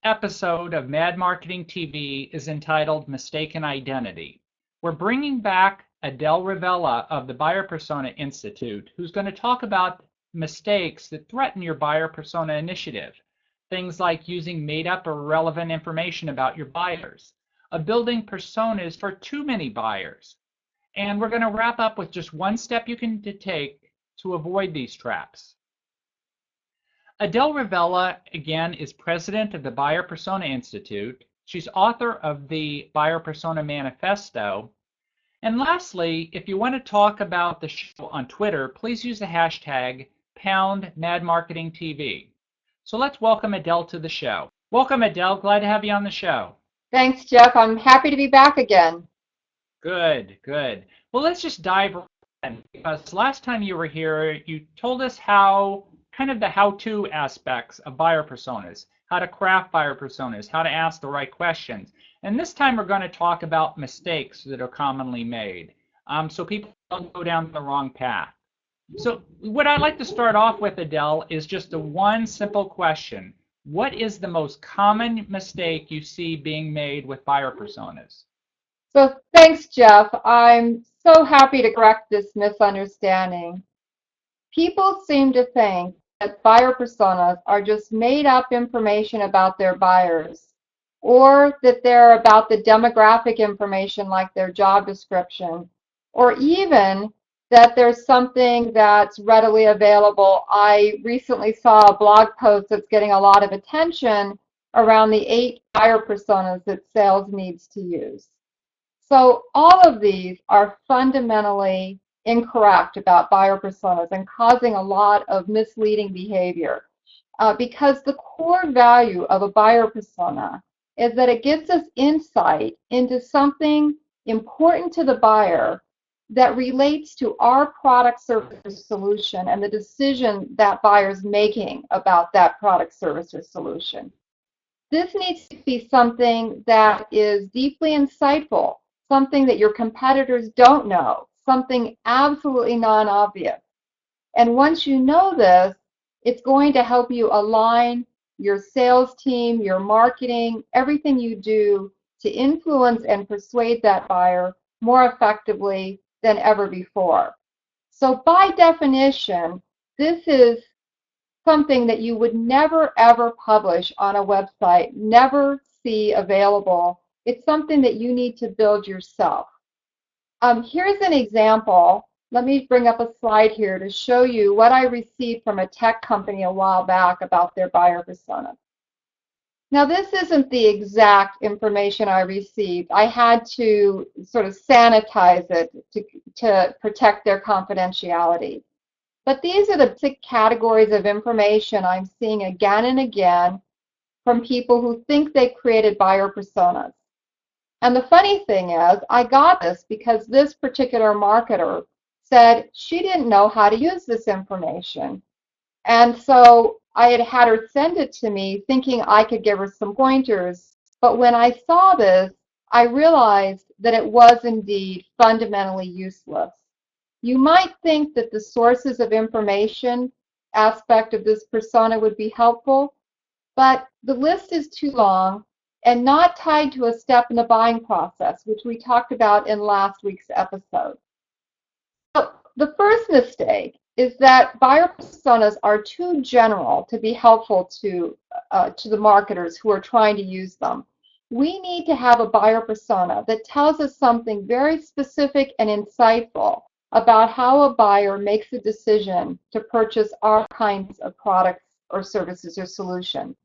episode of Mad Marketing TV is entitled Mistaken Identity. We're bringing back Adele Revella of the Buyer Persona Institute, who's going to talk about mistakes that threaten your buyer persona initiative. Things like using made-up or irrelevant information about your buyers, building personas for too many buyers. And we're going to wrap up with just one step you can take to avoid these traps. Adele Revella, again, is president of the Buyer Persona Institute. She's author of the Buyer Persona Manifesto. And lastly, if you want to talk about the show on Twitter, please use the hashtag #MadMarketingTV. So let's welcome Adele to the show. Welcome, Adele. Glad to have you on the show. Thanks, Jeff. I'm happy to be back again. Good, good. Well, let's just dive in, because last time you were here, you told us how kind of the how-to aspects of buyer personas, how to craft buyer personas, how to ask the right questions. And this time we're going to talk about mistakes that are commonly made, so people don't go down the wrong path. So what I'd like to start off with, Adele, is just a one simple question. What is the most common mistake you see being made with buyer personas? So thanks, Jeff. I'm so happy to correct this misunderstanding. People seem to think that buyer personas are just made up information about their buyers, or that they're about the demographic information like their job description, or even that there's something that's readily available. I recently saw a blog post that's getting a lot of attention around the 8 buyer personas that sales needs to use. So all of these are fundamentally incorrect about buyer personas and causing a lot of misleading behavior, because the core value of a buyer persona is that it gives us insight into something important to the buyer that relates to our product, service, or solution and the decision that buyer's making about that product, service, or solution. This needs to be something that is deeply insightful, something that your competitors don't know, something absolutely non-obvious. And once you know this, it's going to help you align your sales team, your marketing, everything you do to influence and persuade that buyer more effectively than ever before. So by definition, this is something that you would never ever publish on a website, never see available. It's something that you need to build yourself. Here's an example. Let me bring up a slide here to show you what I received from a tech company a while back about their buyer persona. Now, this isn't the exact information I received. I had to sort of sanitize it to protect their confidentiality. But these are the 6 categories of information I'm seeing again and again from people who think they created buyer personas. And the funny thing is, I got this because this particular marketer said she didn't know how to use this information. And so I had her send it to me thinking I could give her some pointers. But when I saw this, I realized that it was indeed fundamentally useless. You might think that the sources of information aspect of this persona would be helpful, but the list is too long and not tied to a step in the buying process, which we talked about in last week's episode. So the first mistake is that buyer personas are too general to be helpful to the marketers who are trying to use them. We need to have a buyer persona that tells us something very specific and insightful about how a buyer makes a decision to purchase our kinds of products or services or solution.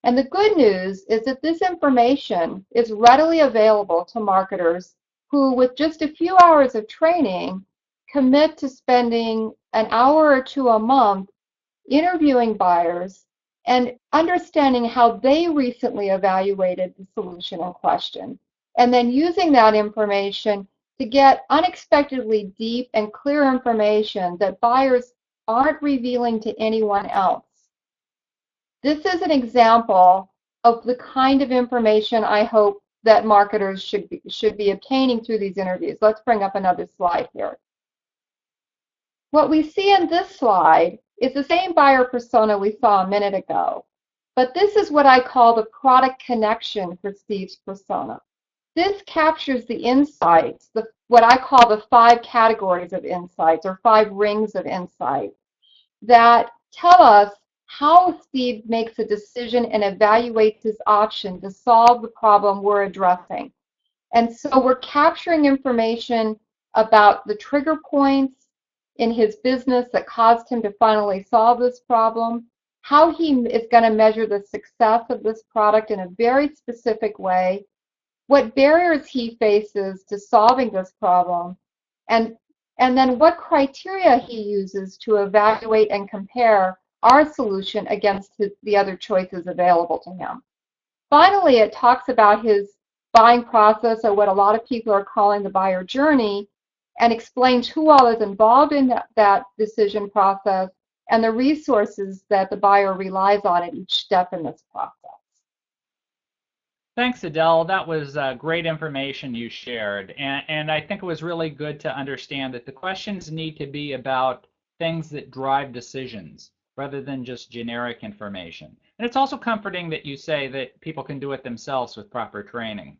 And the good news is that this information is readily available to marketers who, with just a few hours of training, commit to spending an hour or 2 a month interviewing buyers and understanding how they recently evaluated the solution in question, and then using that information to get unexpectedly deep and clear information that buyers aren't revealing to anyone else. This is an example of the kind of information I hope that marketers should be obtaining through these interviews. Let's bring up another slide here. What we see in this slide is the same buyer persona we saw a minute ago. But this is what I call the product connection for Steve's persona. This captures the insights, what I call the 5 categories of insights or 5 rings of insight that tell us how Steve makes a decision and evaluates his option to solve the problem we're addressing. And so we're capturing information about the trigger points in his business that caused him to finally solve this problem, how he is going to measure the success of this product in a very specific way, what barriers he faces to solving this problem, and then what criteria he uses to evaluate and compare our solution against the other choices available to him. Finally, it talks about his buying process, or what a lot of people are calling the buyer journey, and explains who all is involved in that decision process and the resources that the buyer relies on at each step in this process. Thanks, Adele. That was great information you shared. And I think it was really good to understand that the questions need to be about things that drive decisions rather than just generic information. And it's also comforting that you say that people can do it themselves with proper training.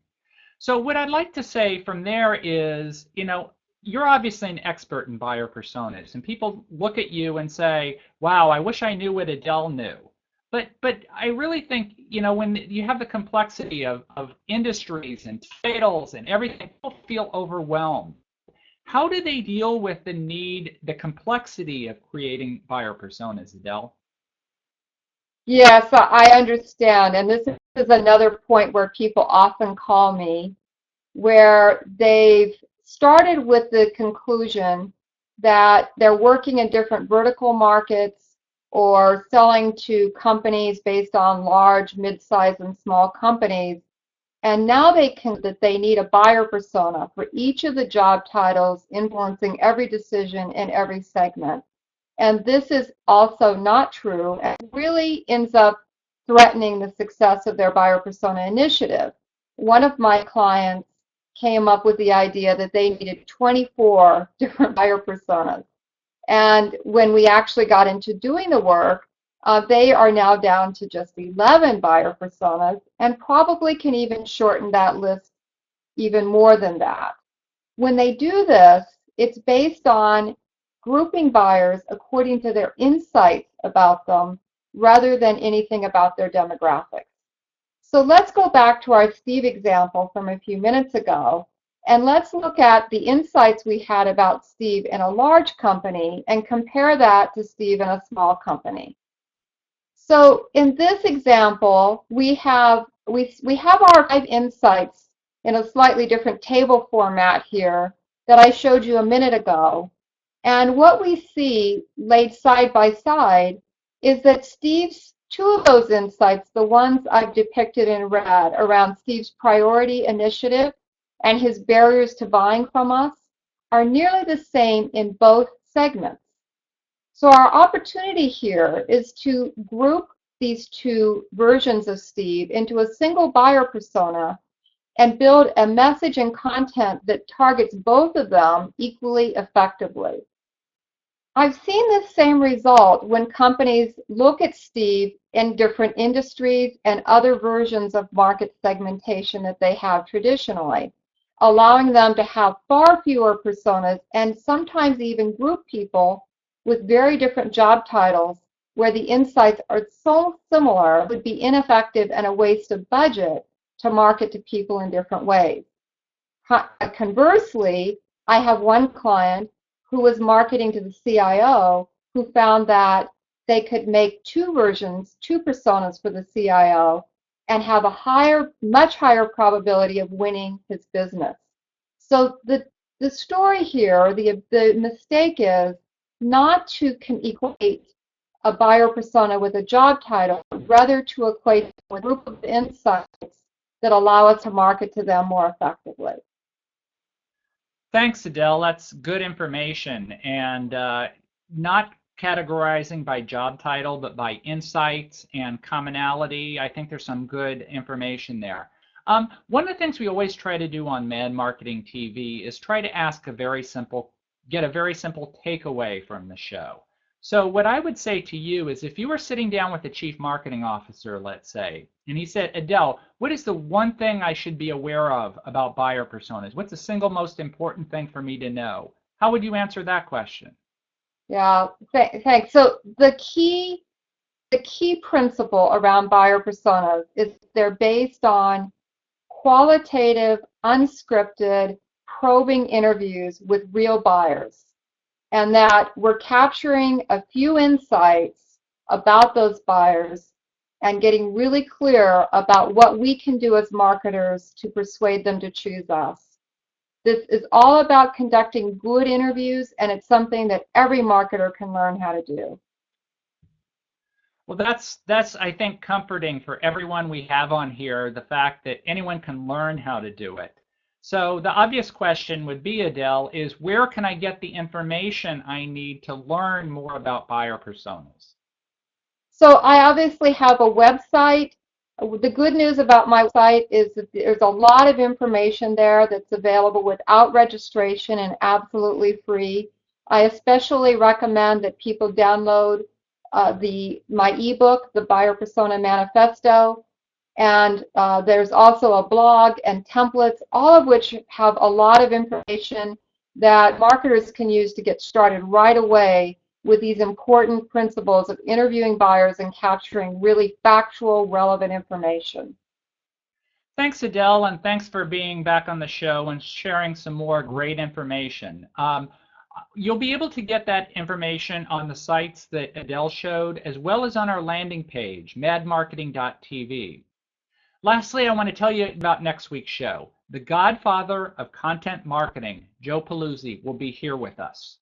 So what I'd like to say from there is, you're obviously an expert in buyer personas, and people look at you and say, wow, I wish I knew what Adele knew. But I really think, when you have the complexity of industries and titles and everything, people feel overwhelmed. How do they deal with the complexity of creating buyer personas, Adele? Yes, I understand. And this is another point where people often call me, where they've started with the conclusion that they're working in different vertical markets or selling to companies based on large, mid-sized, and small companies. And now that they need a buyer persona for each of the job titles influencing every decision in every segment. And this is also not true and really ends up threatening the success of their buyer persona initiative. One of my clients came up with the idea that they needed 24 different buyer personas. And when we actually got into doing the work, they are now down to just 11 buyer personas and probably can even shorten that list even more than that. When they do this, it's based on grouping buyers according to their insights about them rather than anything about their demographics. So let's go back to our Steve example from a few minutes ago, and let's look at the insights we had about Steve in a large company and compare that to Steve in a small company. So in this example, we have our 5 insights in a slightly different table format here that I showed you a minute ago. And what we see laid side by side is that Steve's 2 of those insights, the ones I've depicted in red around Steve's priority initiative and his barriers to buying from us, are nearly the same in both segments. So our opportunity here is to group these 2 versions of Steve into a single buyer persona and build a message and content that targets both of them equally effectively. I've seen this same result when companies look at Steve in different industries and other versions of market segmentation that they have traditionally, allowing them to have far fewer personas and sometimes even group people with very different job titles where the insights are so similar would be ineffective and a waste of budget to market to people in different ways. Conversely, I have one client who was marketing to the CIO who found that they could make 2 versions, 2 personas for the CIO and have a much higher probability of winning his business. So the story here, the mistake is not to equate a buyer persona with a job title, but rather to equate with a group of insights that allow us to market to them more effectively. Thanks, Adele. That's good information. And not categorizing by job title, but by insights and commonality. I think there's some good information there. One of the things we always try to do on Mad Marketing TV is try to ask get a very simple takeaway from the show. So what I would say to you is if you were sitting down with the chief marketing officer, let's say, and he said, Adele, what is the one thing I should be aware of about buyer personas? What's the single most important thing for me to know? How would you answer that question? Yeah, thanks. So the key principle around buyer personas is they're based on qualitative, unscripted, probing interviews with real buyers, and that we're capturing a few insights about those buyers and getting really clear about what we can do as marketers to persuade them to choose us. This is all about conducting good interviews, and it's something that every marketer can learn how to do. Well, that's I think comforting for everyone we have on here, the fact that anyone can learn how to do it. So the obvious question would be, Adele, is where can I get the information I need to learn more about buyer personas? So I obviously have a website. The good news about my site is that there's a lot of information there that's available without registration and absolutely free. I especially recommend that people download my ebook, the Buyer Persona Manifesto, and there's also a blog and templates, all of which have a lot of information that marketers can use to get started right away with these important principles of interviewing buyers and capturing really factual, relevant information. Thanks, Adele, and thanks for being back on the show and sharing some more great information. You'll be able to get that information on the sites that Adele showed, as well as on our landing page, MadMarketing.tv. Lastly, I want to tell you about next week's show. The godfather of content marketing, Joe Pulizzi, will be here with us.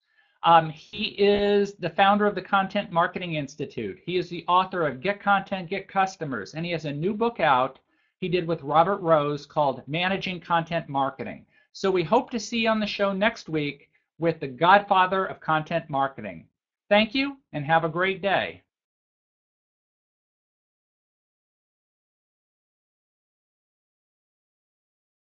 He is the founder of the Content Marketing Institute. He is the author of Get Content, Get Customers, and he has a new book out he did with Robert Rose called Managing Content Marketing. So we hope to see you on the show next week with the godfather of content marketing. Thank you and have a great day.